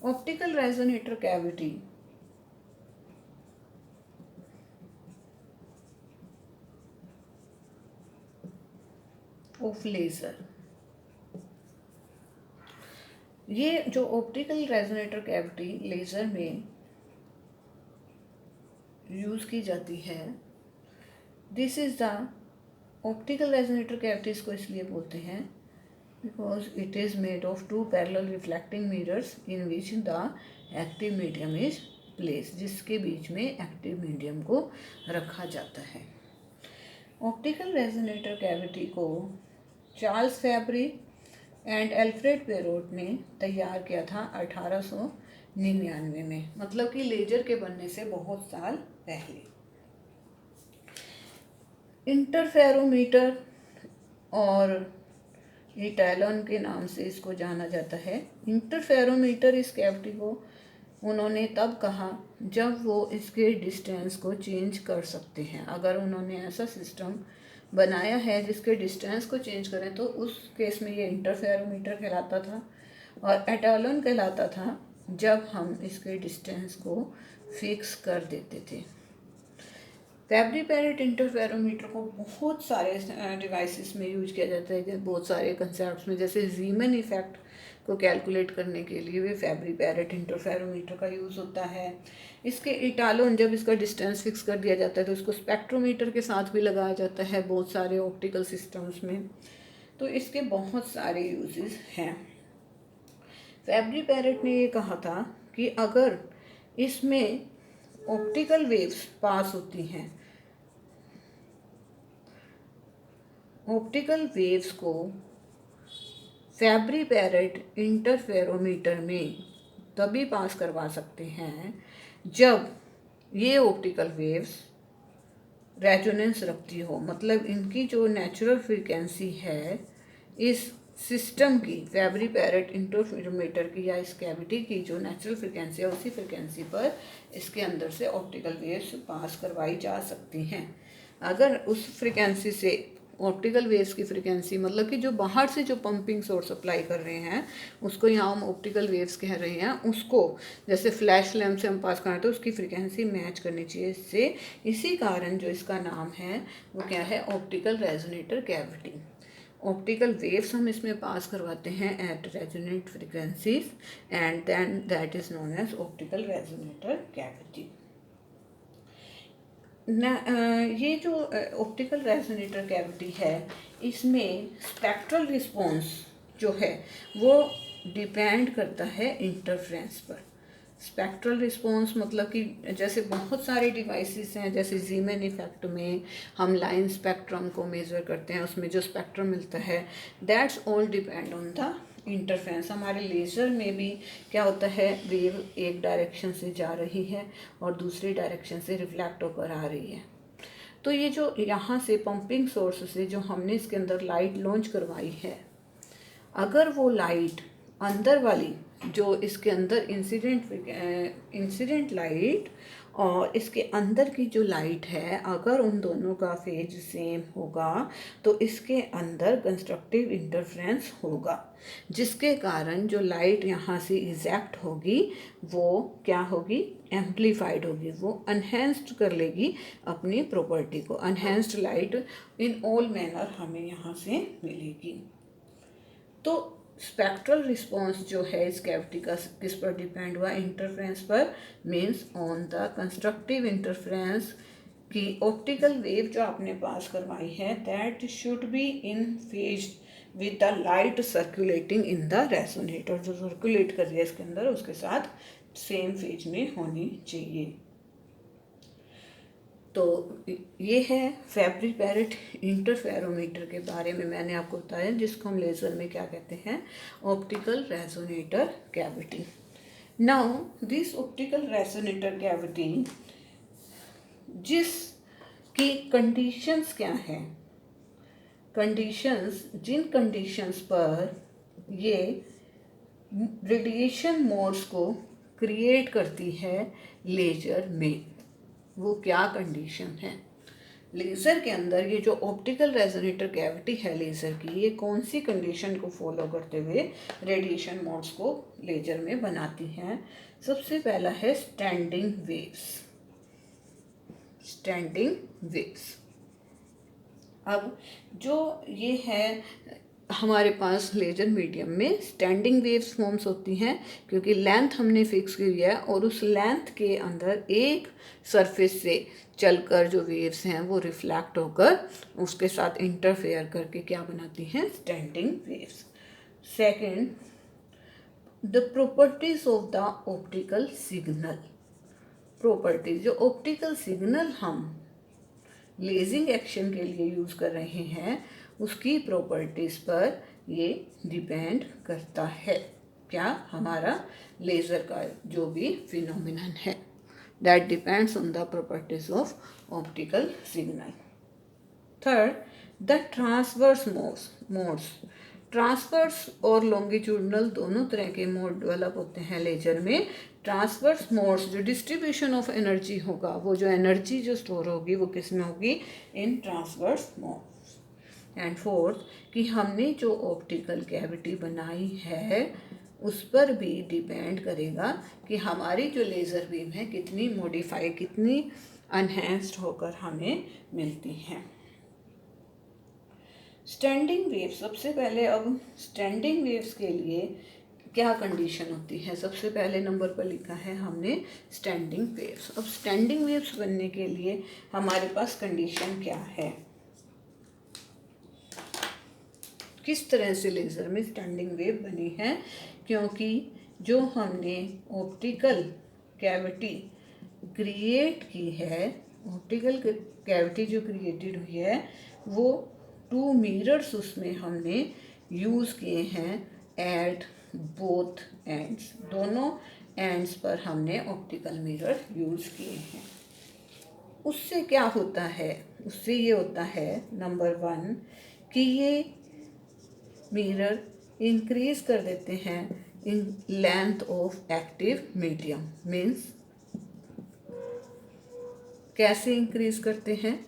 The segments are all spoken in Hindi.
Optical resonator cavity of laser, ये जो ऑप्टिकल रेजोनेटर कैविटी लेज़र में यूज़ की जाती है, this is the optical resonator cavities को इसलिए बोलते हैं because it is made of two parallel reflecting mirrors in which the active medium is place, जिसके बीच में एक्टिव मीडियम को रखा जाता है। ऑप्टिकल रेजोनेटर कैविटी को Charles Fabry and Alfred Perot ने तैयार किया था 1899 में, मतलब कि लेजर के बनने से बहुत साल पहले। इंटरफेरोमीटर और इटैलन के नाम से इसको जाना जाता है। इंटरफेरोमीटर इस कैविटी को उन्होंने तब कहा जब वो इसके डिस्टेंस को चेंज कर सकते हैं। अगर उन्होंने ऐसा सिस्टम बनाया है जिसके डिस्टेंस को चेंज करें तो उस केस में ये इंटरफेरोमीटर कहलाता था, और एटैलन कहलाता था जब हम इसके डिस्टेंस को फिक्स कर देते थे। फैब्री पेरेट इंटरफेरोमीटर को बहुत सारे डिवाइसेस में यूज किया जाता है, बहुत सारे कंसेप्ट्स में, जैसे जीमन इफेक्ट को कैलकुलेट करने के लिए भी फैब्री पेरेट इंटरफेरोमीटर का यूज़ होता है। इसके इटालोन, जब इसका डिस्टेंस फिक्स कर दिया जाता है तो इसको स्पेक्ट्रोमीटर के साथ भी लगाया जाता है बहुत सारे ऑप्टिकल सिस्टम्स में। तो इसके बहुत सारे यूजेस हैं। फैब्री पेरेट ने ये कहा था कि अगर इसमें ऑप्टिकल वेव्स पास होती हैं, ऑप्टिकल वेव्स को फैब्री पेरेट इंटरफेरोमीटर में तभी पास करवा सकते हैं जब ये ऑप्टिकल वेव्स रेजोनेंस रखती हो, मतलब इनकी जो नेचुरल फ्रीक्वेंसी है इस सिस्टम की, फैब्री पेरेट इंटरफेरोमीटर की या इस कैविटी की जो नेचुरल फ्रीक्वेंसी है उसी फ्रीक्वेंसी पर इसके अंदर से ऑप्टिकल वेव्स पास करवाई जा सकती हैं। अगर उस फ्रीक्वेंसी से ऑप्टिकल वेव्स की फ्रीक्वेंसी, मतलब कि जो बाहर से जो पंपिंग सोर्स अप्लाई कर रहे हैं उसको यहाँ हम ऑप्टिकल वेव्स कह रहे हैं, उसको जैसे फ्लैश लैम्प से हम पास कर रहे हैं तो उसकी फ्रीक्वेंसी मैच करनी चाहिए इससे। इसी कारण जो इसका नाम है वो क्या है, optical resonator cavity. Optical waves हम इसमें पास करवाते हैं at resonate frequencies and then that is known as optical resonator cavity. ये जो ऑप्टिकल रेजोनेटर कैविटी है इसमें स्पेक्ट्रल रिस्पॉन्स जो है वो डिपेंड करता है इंटरफ्रेंस पर। स्पेक्ट्रल रिस्पॉन्स मतलब कि जैसे बहुत सारे डिवाइसेस हैं, जैसे जीमन इफेक्ट में हम लाइन स्पेक्ट्रम को मेज़र करते हैं, उसमें जो स्पेक्ट्रम मिलता है that's all depend on the interference. हमारे लेज़र में भी क्या होता है, वेव एक डायरेक्शन से जा रही है और दूसरी डायरेक्शन से रिफ्लेक्ट होकर आ रही है। तो ये जो यहाँ से पंपिंग सोर्स से जो हमने इसके अंदर लाइट लॉन्च करवाई है, अगर वो लाइट अंदर वाली जो इसके अंदर इंसिडेंट लाइट और इसके अंदर की जो लाइट है, अगर उन दोनों का फेज सेम होगा तो इसके अंदर कंस्ट्रक्टिव इंटरफ्रेंस होगा, जिसके कारण जो लाइट यहाँ से इजेक्ट होगी वो क्या होगी, एम्प्लीफाइड होगी, वो अनहेंस्ड कर लेगी अपनी प्रॉपर्टी को। Enhanced light in all manner हमें यहाँ से मिलेगी। तो स्पेक्ट्रल रिस्पॉन्स जो है इस कैविटी का किस पर डिपेंड हुआ, इंटरफ्रेंस पर, means on the constructive interference की ऑप्टिकल वेव जो आपने पास करवाई है that should be in phase with the light circulating in the resonator. जो सर्कुलेट कर रही है इसके अंदर उसके साथ सेम फेज में होनी चाहिए। तो ये है फैब्री पेरेट इंटरफेरोमीटर के बारे में मैंने आपको बताया, जिसको हम लेज़र में क्या कहते हैं, optical resonator cavity. Now this optical resonator cavity जिसकी कंडीशंस क्या हैं, कंडीशंस, जिन कंडीशंस पर ये रेडिएशन मोड्स को क्रिएट करती है लेजर में, वो क्या कंडीशन है। लेज़र के अंदर ये जो ऑप्टिकल रेजोनेटर कैविटी है लेज़र की, ये कौन सी कंडीशन को फॉलो करते हुए रेडिएशन मोड्स को लेज़र में बनाती हैं? सबसे पहला है स्टैंडिंग वेव्स। Standing waves. अब जो ये है हमारे पास लेजर मीडियम में स्टैंडिंग वेव्स फॉर्म्स होती हैं, क्योंकि लेंथ हमने फिक्स की है और उस लेंथ के अंदर एक सरफेस से चलकर जो वेव्स हैं वो रिफ्लेक्ट होकर उसके साथ इंटरफेयर करके क्या बनाती हैं? Standing waves. Second, the properties of the optical signal. Properties, जो ऑप्टिकल सिग्नल हम लेजिंग एक्शन के लिए यूज़ कर रहे हैं उसकी प्रॉपर्टीज़ पर ये डिपेंड करता है। क्या? हमारा लेज़र का जो भी फिनोमिनन है, that depends on the properties of optical signal. Third, the transverse modes. Transverse और लॉन्गिट्यूडनल दोनों तरह के मोड डेवलप होते हैं लेजर में। ट्रांसवर्स मोड्स, जो डिस्ट्रीब्यूशन ऑफ एनर्जी होगा, वो जो एनर्जी जो स्टोर होगी वो किस में होगी? इन ट्रांसवर्स मोड्स। एंड फोर्थ, कि हमने जो ऑप्टिकल कैविटी बनाई है उस पर भी डिपेंड करेगा कि हमारी जो लेज़र बीम है कितनी मॉडिफाई, कितनी अनहेंस्ड होकर हमें मिलती हैं। स्टैंडिंग वेव्स, सबसे पहले अब स्टैंडिंग वेव्स के लिए क्या कंडीशन होती है? सबसे पहले नंबर पर लिखा है हमने स्टैंडिंग वेव्स। अब स्टैंडिंग वेव्स बनने के लिए हमारे पास कंडीशन क्या है? किस तरह से लेज़र में स्टैंडिंग वेव बनी है? क्योंकि जो हमने ऑप्टिकल कैविटी क्रिएट की है, ऑप्टिकल कैविटी जो क्रिएटेड हुई है वो 2 मिरर्स उसमें हमने यूज़ किए हैं एट बोथ एंड्स। दोनों एंड्स पर हमने ऑप्टिकल मिरर यूज़ किए हैं। उससे क्या होता है? उससे ये होता है नंबर 1 कि ये मिरर इंक्रीज कर देते हैं in length of active medium. Means कैसे इंक्रीज करते हैं?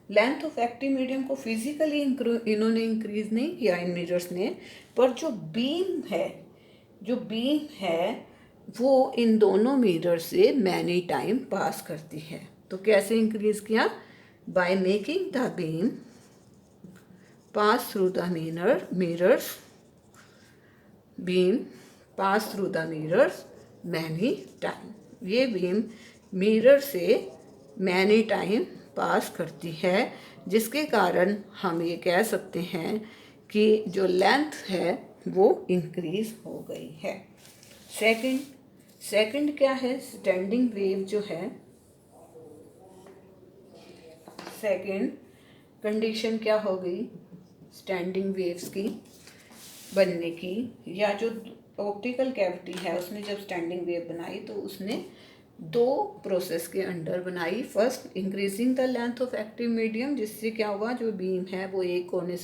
लेंथ ऑफ एक्टिव मीडियम को फिजिकली इन्होंने इंक्रीज नहीं किया इन मिरर्स ने, पर जो बीम है वो इन दोनों मिरर से मैनी टाइम पास करती है। तो कैसे इंक्रीज किया? By making the beam pass through the mirrors, beam pass through the mirrors many time। ये बीम मिरर से मैनी टाइम पास करती है, जिसके कारण हम ये कह सकते हैं कि जो लेंथ है वो इंक्रीज हो गई है। सेकंड क्या है? स्टैंडिंग वेव जो है, सेकंड कंडीशन क्या हो गई स्टैंडिंग वेव्स की बनने की? या जो ऑप्टिकल कैविटी है उसने जब स्टैंडिंग वेव बनाई तो उसने 2 प्रोसेस के अंडर बनाई। First, increasing the length of active medium, जिससे क्या हुआ? जो बीम है वो एक मिरर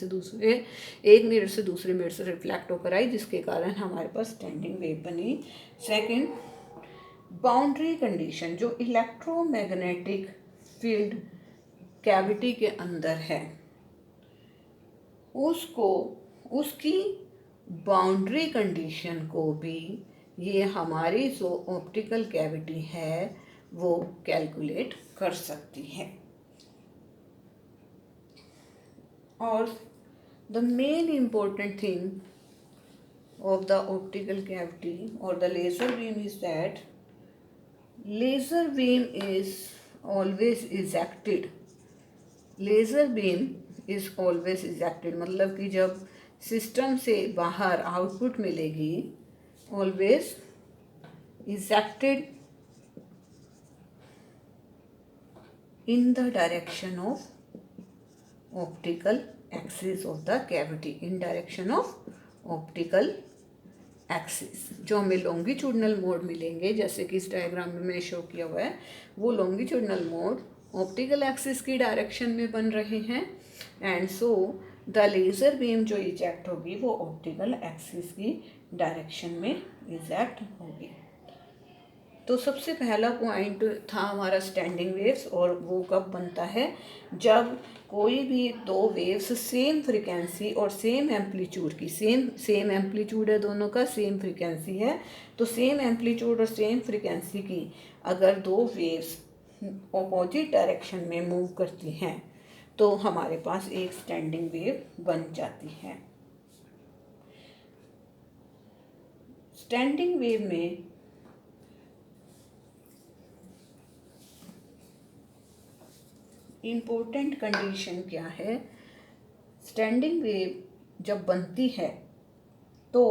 से दूसरे मिरर से रिफ्लेक्ट होकर आई, जिसके कारण हमारे पास स्टैंडिंग वेव बनी। सेकंड, बाउंड्री कंडीशन, जो इलेक्ट्रोमैग्नेटिक फील्ड कैविटी के अंदर है उसकी बाउंड्री कंडीशन को भी ये हमारी जो ऑप्टिकल कैविटी है वो कैलकुलेट कर सकती है। और the main important thing of the optical cavity और the laser beam is that laser beam is always ejected. Laser beam is always ejected मतलब कि जब सिस्टम से बाहर आउटपुट मिलेगी, always ejected in the direction of optical axis of the cavity, in direction of optical axis. जो हमें लॉन्गिट्यूडनल मोड मिलेंगे, जैसे कि इस डायग्राम में मैंने शो किया हुआ है, वो लॉन्गिट्यूडनल मोड ऑप्टिकल एक्सिस की डायरेक्शन में बन रहे हैं। And so the laser beam जो इजेक्ट होगी वो ऑप्टिकल एक्सिस की डायरेक्शन में इजेक्ट होगी। तो सबसे पहला पॉइंट था हमारा स्टैंडिंग वेव्स, और वो कब बनता है, जब कोई भी दो वेव्स सेम फ्रिक्वेंसी और सेम एम्पलीट्यूड की, सेम एम्पलीट्यूड है दोनों का, सेम फ्रिक्वेंसी है, तो सेम एम्पलीट्यूड और सेम फ्रिक्वेंसी की अगर दो वेव्स अपोजिट डायरेक्शन में मूव करती हैं तो हमारे पास एक स्टैंडिंग वेव बन जाती है। स्टैंडिंग वेव में इम्पोर्टेंट कंडीशन क्या है, स्टैंडिंग वेव जब बनती है तो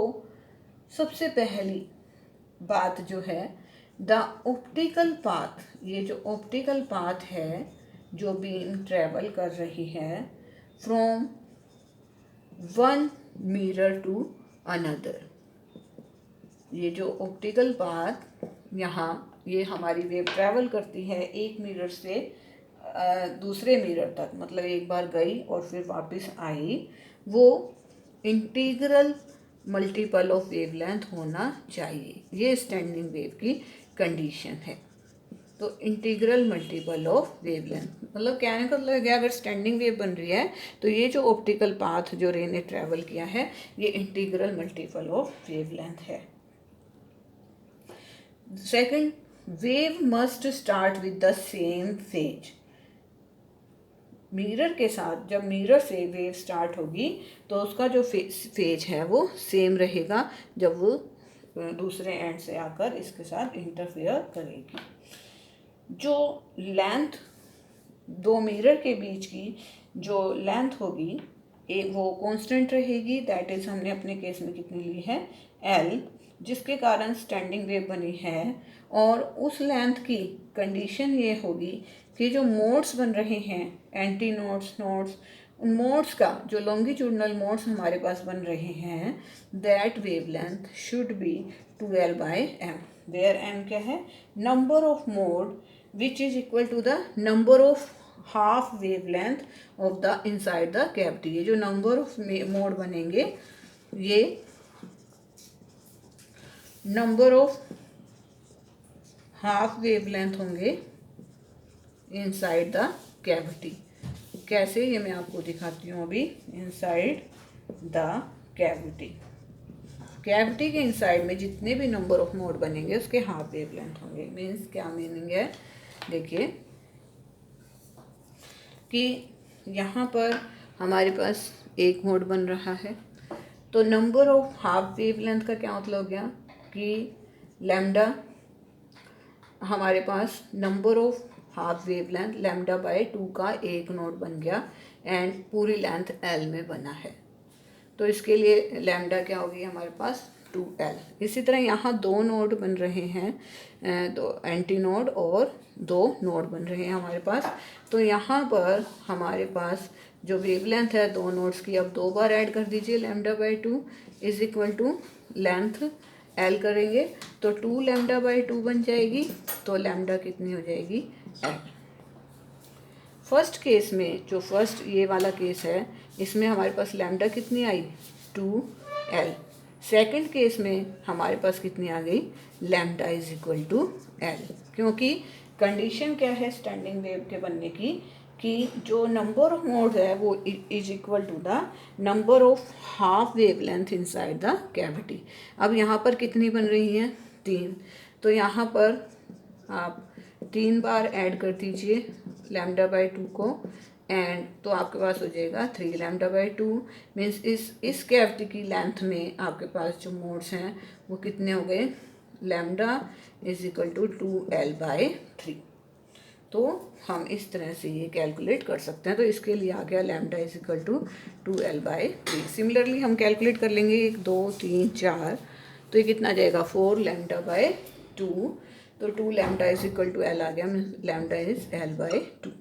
सबसे पहली बात जो है, द ऑप्टिकल पाथ, ये जो ऑप्टिकल पाथ है जो बीम ट्रेवल कर रही है from one mirror to another, ये जो ऑप्टिकल पाथ यहाँ ये हमारी वेव ट्रैवल करती है एक मिरर से दूसरे मिरर तक, मतलब एक बार गई और फिर वापस आई, वो इंटीग्रल मल्टीपल ऑफ वेवलेंथ होना चाहिए। ये स्टैंडिंग वेव की कंडीशन है। तो इंटीग्रल मल्टीपल ऑफ वेवलेंथ, मतलब कहने का मतलब है अगर स्टैंडिंग वेव बन रही है तो ये जो ऑप्टिकल पाथ जो रे ने ट्रैवल किया है ये इंटीग्रल मल्टीपल ऑफ वेवलेंथ है। Second, wave must start with the same phase. Mirror के साथ जब मिरर से वेव स्टार्ट होगी तो उसका जो फेज है वो सेम रहेगा जब वो दूसरे एंड से आकर इसके साथ इंटरफेयर करेगी। जो लेंथ दो मिरर के बीच की जो लेंथ होगी एक वो कांस्टेंट रहेगी, दैट इज़ हमने अपने केस में कितनी ली है L, जिसके कारण स्टैंडिंग वेव बनी है। और उस लेंथ की कंडीशन ये होगी कि जो मोड्स बन रहे हैं एंटी नोड्स, नोड्स, उन मोड्स का जो लॉन्गिट्यूडनल मोड्स हमारे पास बन रहे हैं that wavelength should be 2L/m, where m क्या है, number of mode which is equal to the number of half wavelength of the inside the cavity. ये जो नंबर ऑफ मोड बनेंगे ये नंबर ऑफ हाफ वेवलेंथ होंगे इनसाइड द कैविटी। कैसे, ये मैं आपको दिखाती हूँ अभी। इनसाइड द कैविटी, कैविटी के इनसाइड में जितने भी नंबर ऑफ मोड बनेंगे उसके हाफ वेवलेंथ होंगे। मीन्स क्या मीनिंग है, देखिए कि यहाँ पर हमारे पास एक मोड बन रहा है तो नंबर ऑफ हाफ वेवलेंथ का क्या मतलब हो गया कि लैम्डा, हमारे पास नंबर ऑफ हाफ वेवलेंथ λ/2 का एक नोड बन गया एंड पूरी लेंथ L में बना है, तो इसके लिए लैम्डा क्या होगी हमारे पास 2L। इसी तरह यहाँ दो नोड बन रहे हैं, दो एंटी नोड और दो नोड बन रहे हैं हमारे पास, तो यहाँ पर हमारे पास जो वेवलेंथ है दो नोड्स की अब दो बार ऐड कर दीजिए, λ/2 is equal to length L करेंगे तो 2λ/2 बन जाएगी, तो लैम्डा कितनी हो जाएगी L। फर्स्ट केस में जो फर्स्ट ये वाला केस है इसमें हमारे पास लैम्डा कितनी आई 2L। सेकंड केस में हमारे पास कितनी आ गई lambda is equal to L, क्योंकि कंडीशन क्या है स्टैंडिंग वेव के बनने की कि जो नंबर ऑफ मोड है वो is equal to the number of half wavelength inside the cavity. अब यहाँ पर कितनी बन रही हैं 3, तो यहाँ पर आप 3 बार ऐड कर दीजिए λ/2 को एंड तो आपके पास हो जाएगा 3λ/2। मीन्स इस कैविटी की लेंथ में आपके पास जो मोड्स हैं वो कितने हो गए lambda is equal to 2L/3। तो हम इस तरह से ये कैलकुलेट कर सकते हैं, तो इसके लिए आ गया lambda is equal to 2L/3। Similarly हम कैलकुलेट कर लेंगे 1 2 3 4, तो ये कितना आ जाएगा 4λ/2, तो 2λ इज इक्वल टू L आ गया, लैम्डा इज L/2।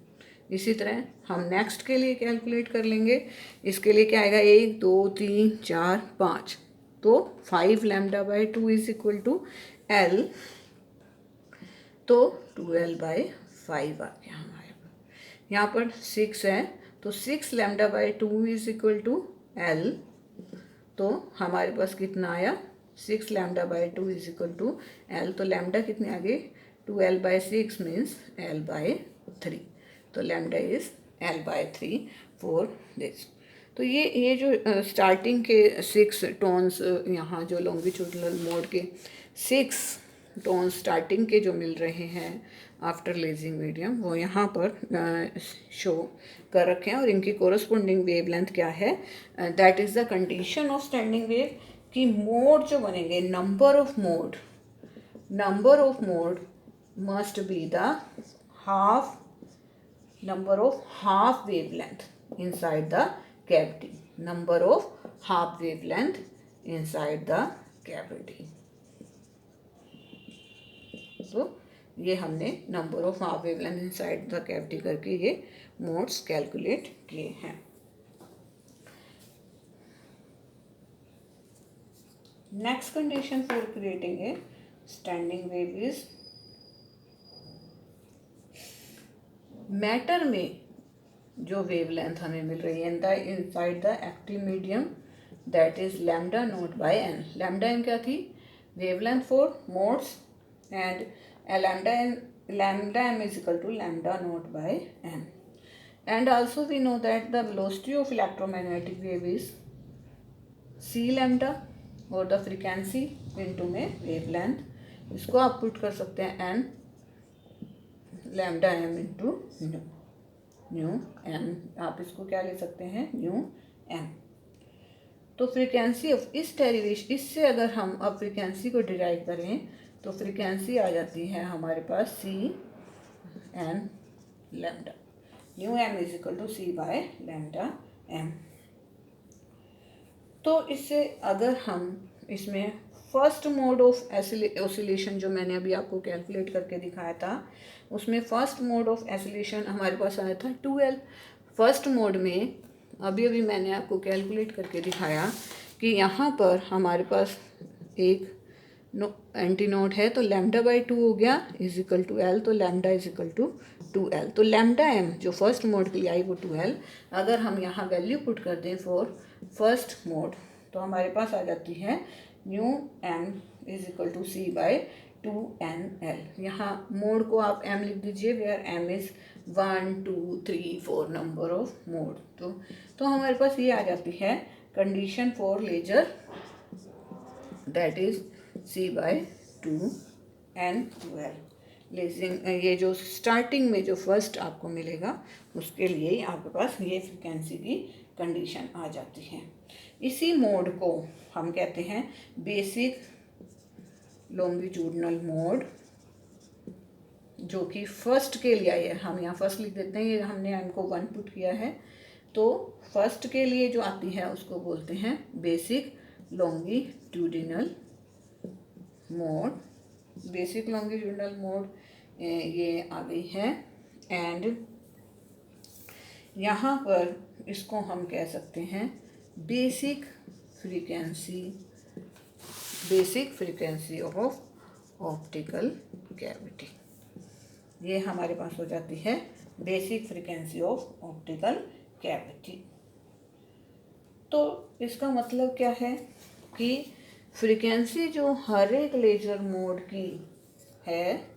इसी तरह हम नेक्स्ट के लिए कैलकुलेट कर लेंगे, इसके लिए क्या आएगा 1 2 3 4 5, तो 5λ/2 इज इक्वल टू L, तो 2L/5 आ गया हमारे पास। यहाँ पर 6 है तो 6λ/2 इज इक्वल टू L, तो हमारे पास कितना आया 6 lambda by 2 is equal to L. तो लैम्डा कितने आ गए 2l/6 मीन्स l/3। तो lambda is l/3 for this. तो ये जो स्टार्टिंग के 6 टोन्स यहाँ जो लॉन्गिट्यूडनल मोड के 6 टोन्स स्टार्टिंग के जो मिल रहे हैं आफ्टर लेजिंग मीडियम वो यहाँ पर शो कर रखे हैं और इनकी कोरस्पोंडिंग वेवलेंथ क्या है, that is the condition of standing wave कि मोड जो बनेंगे number of mode must be the half number of half wavelength inside the cavity, number of half wavelength inside the cavity। तो ये हमने number of half wavelength inside the cavity करके ये मोड्स कैलकुलेट किए हैं। Next condition for creating a standing wave is matter में जो वेवलेंथ हमें मिल रही है inside the active medium that is lambda nought by N. Lambda N क्या थी, wavelength for modes, and lambda M is equal to lambda nought by N. And also we know that the velocity of electromagnetic wave is C lambda और द फ्रीक्वेंसी इनटू में वेवलेंथ। इसको आप पुट कर सकते हैं N lambda M into nu M. आप इसको क्या ले सकते हैं, न्यू एम। तो फ्रीक्वेंसी ऑफ इस डेरिवेशन, इससे अगर हम अब फ्रीक्वेंसी को डिराइव करें तो फ्रीक्वेंसी आ जाती है हमारे पास C N lambda. Nu M is equal to C by lambda M. तो इससे अगर हम इसमें फर्स्ट मोड ऑफ ऑसिलेशन जो मैंने अभी आपको कैलकुलेट करके दिखाया था उसमें फर्स्ट मोड ऑफ ऑसिलेशन हमारे पास आया था 2l। फर्स्ट मोड में अभी मैंने आपको कैलकुलेट करके दिखाया कि यहाँ पर हमारे पास एक एंटी नोड है तो लैम्डा बाई 2 हो गया इज इक्वल टू एल। तो lambda is equal to 2l। तो लैम्डा एम जो फर्स्ट मोड के लिए आई वो 2l। अगर हम यहाँ वैल्यू पुट कर दें फॉर फर्स्ट मोड तो हमारे पास आ जाती है nu M is equal to c by 2nl। यहाँ मोड को आप m लिख दीजिए where m is 1 2 3 4 number of mode. तो हमारे पास ये आ जाती है condition for laser that is c by 2n12। Lasing ये जो स्टार्टिंग में जो फर्स्ट आपको मिलेगा उसके लिए आपके पास ये फ्रिक्वेंसी की कंडीशन आ जाती है। इसी मोड को हम कहते हैं बेसिक लॉन्गिट्यूडनल मोड, जो कि फर्स्ट के लिए है। हम यहाँ फर्स्ट लिख देते हैं, ये हमने इनको 1 पुट किया है। तो फर्स्ट के लिए जो आती है उसको बोलते हैं basic longitudinal mode. Basic longitudinal mode ये आ गई है। एंड यहाँ पर इसको हम कह सकते हैं basic frequency of optical cavity. ये हमारे पास हो जाती है basic frequency of optical cavity. तो इसका मतलब क्या है कि फ्रीक्वेंसी जो हर एक लेजर मोड की है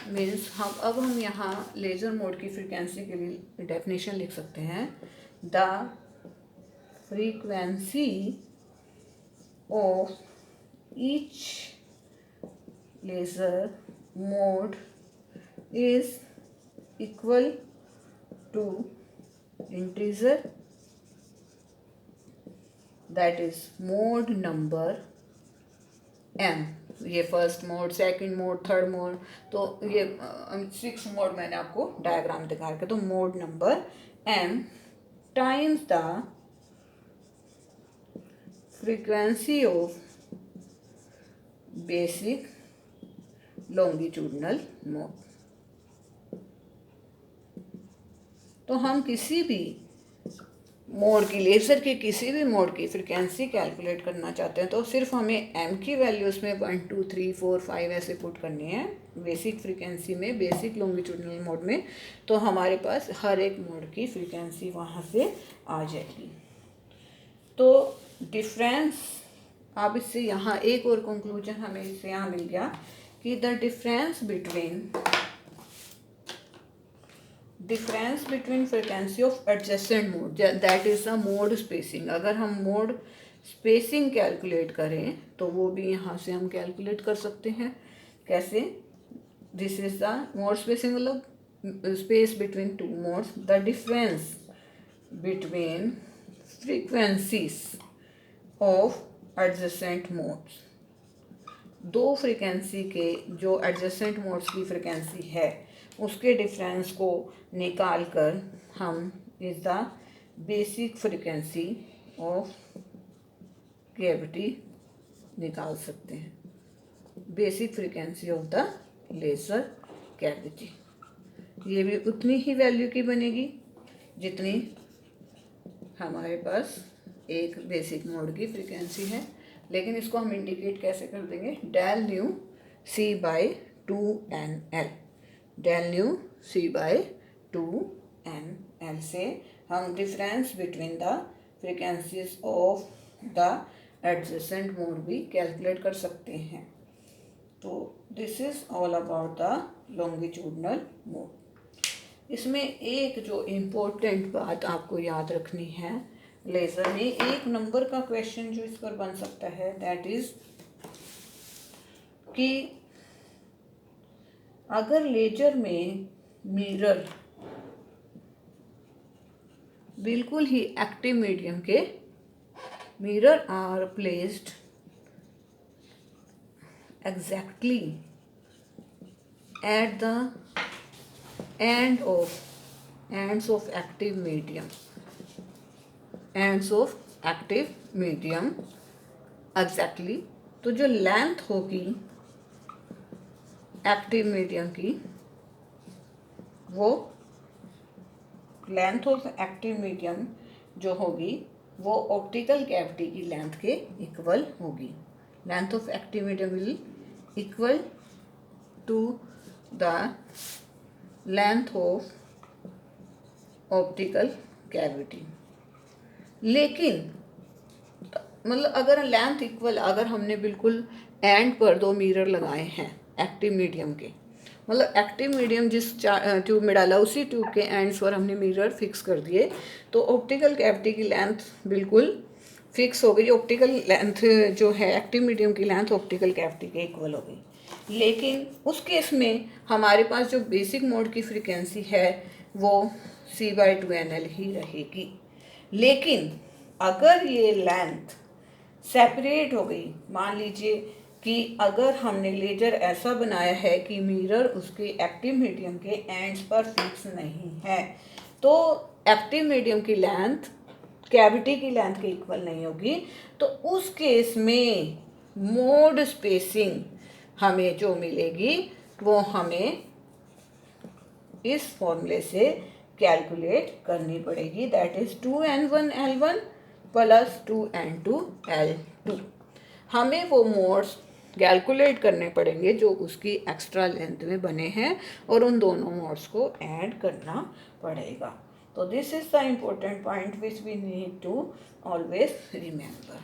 मीन्स हम यहाँ लेजर मोड की फ्रीक्वेंसी के लिए डेफिनेशन लिख सकते हैं the frequency of each laser mode is equal to integer that is mode number m। ये first mode, second mode, third mode, तो ये 6 मोड मैंने आपको डायग्राम दिखा के। तो mode number m times the frequency of basic longitudinal mode. तो हम किसी भी मोड की, लेज़र के किसी भी मोड की फ्रिक्वेंसी कैलकुलेट करना चाहते हैं तो सिर्फ हमें m की वैल्यूज़ में 1 2 3 4 5 ऐसे पुट करनी है बेसिक फ्रिक्वेंसी में, बेसिक लॉन्गिट्यूडनल मोड में। तो हमारे पास हर एक मोड की फ्रिक्वेंसी वहाँ से आ जाएगी। तो डिफरेंस अब इससे यहाँ एक और कंक्लूजन हमें इससे यहाँ मिल गया कि the difference between frequency of adjacent mode, that is the mode spacing. अगर हम मोड स्पेसिंग कैलकुलेट करें तो वो भी यहाँ से हम कैलकुलेट कर सकते हैं। कैसे? This is the mode spacing, मतलब space between two modes, the difference between frequencies of adjacent modes. दो फ्रीक्वेंसी के जो एडजेसेंट मोड्स की फ्रीक्वेंसी है उसके डिफरेंस को निकाल कर हम is the basic frequency of cavity निकाल सकते हैं, basic frequency of the laser cavity. ये भी उतनी ही वैल्यू की बनेगी जितनी हमारे पास एक बेसिक मोड की फ्रीक्वेंसी है, लेकिन इसको हम इंडिकेट कैसे कर देंगे? Del nu c by 2nl, del nu c by 2nl से हम difference between the frequencies of the adjacent mode भी कैलकुलेट कर सकते हैं। तो this is all about the longitudinal mode. इसमें एक जो इम्पोर्टेंट बात आपको याद रखनी है, लेज़र में एक नंबर का क्वेश्चन जो इस पर बन सकता है, दैट इज कि अगर लेजर में मिरर बिल्कुल ही एक्टिव मीडियम के, mirror are placed exactly at the ends of active medium exactly, तो जो लेंथ होगी एक्टिव मीडियम की, वो लेंथ ऑफ एक्टिव मीडियम जो होगी वो ऑप्टिकल कैविटी की लेंथ के इक्वल होगी। Length of active medium will equal to the length of optical cavity. लेकिन मतलब अगर लेंथ इक्वल, अगर हमने बिल्कुल एंड पर दो मिरर लगाए हैं एक्टिव मीडियम के, मतलब एक्टिव मीडियम जिस ट्यूब में डाला उसी ट्यूब के एंड्स पर हमने मिरर फिक्स कर दिए, तो ऑप्टिकल कैविटी की लेंथ बिल्कुल फिक्स हो गई। ऑप्टिकल लेंथ जो है एक्टिव मीडियम की लेंथ ऑप्टिकल कैविटी के इक्वल हो गई। लेकिन उस केस में हमारे पास जो बेसिक मोड की फ्रीक्वेंसी है वो C/2nl ही रहेगी। लेकिन अगर ये लेंथ सेपरेट हो गई, मान लीजिए कि अगर हमने लेजर ऐसा बनाया है कि मिरर उसके एक्टिव मीडियम के एंड्स पर फिक्स नहीं है, तो एक्टिव मीडियम की लेंथ कैविटी की लेंथ के इक्वल नहीं होगी, तो उस केस में मोड स्पेसिंग हमें जो मिलेगी वो हमें इस फॉर्मूले से कैलकुलेट करनी पड़ेगी, that is 2n1l1 plus 2n2l2। हमें वो मोड्स कैलकुलेट करने पड़ेंगे जो उसकी एक्स्ट्रा लेंथ में बने हैं और उन दोनों मोड्स को ऐड करना पड़ेगा। So this is the important point which we need to always remember.